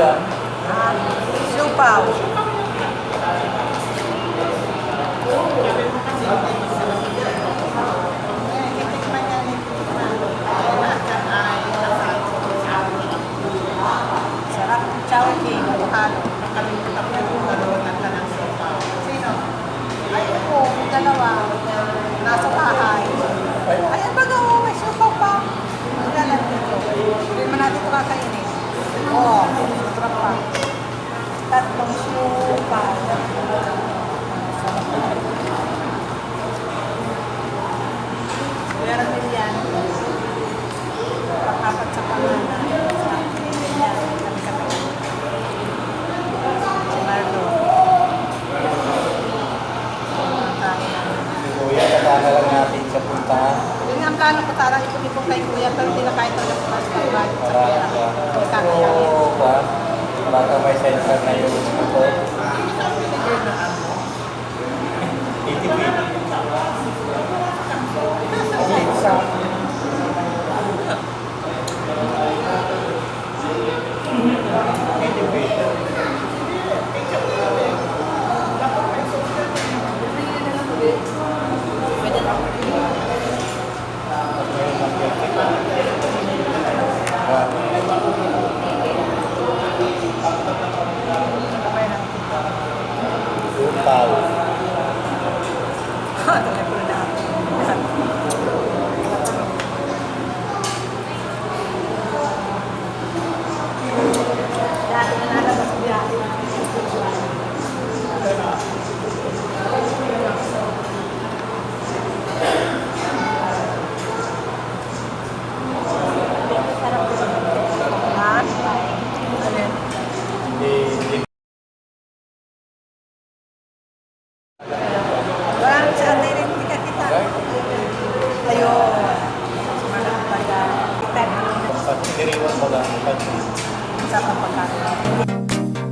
yan? Siupaw. Sarap ng chowking. Halo. Nakalimutan ko yung naroon ka ng siupaw. Sino? Ay, ako. Yung dalawa. Nasa bahay. Ayan ba gawin? May siupaw pa. Wala lang dito. Hindi mo natin ito kakainin. Oo. Sarap pa. Tatlong siupaw. Meron din yan. Pang-apat sa pangalan. Yan. Kami-kami. Si Marlo. Ang kami namin. Kuya, kasama lang natin sa puntahan. Yun nga ang plano ko, tarang ipon-ipon kay Kuya, pero hindi na kahit talaga sa pagkakas sa pera. Oo ba? Baka may sensor na yung ito. Itipid. Pwede na. Siupaw. Telepono na. Dati na nalabas ko biyahe. Ha? Alin? Hindi. Parang sa atin, hindi ka kita. Tayo. Sumanap pala. Kita. Pag siniriwan mo lang, pag Sa pagkakaroon.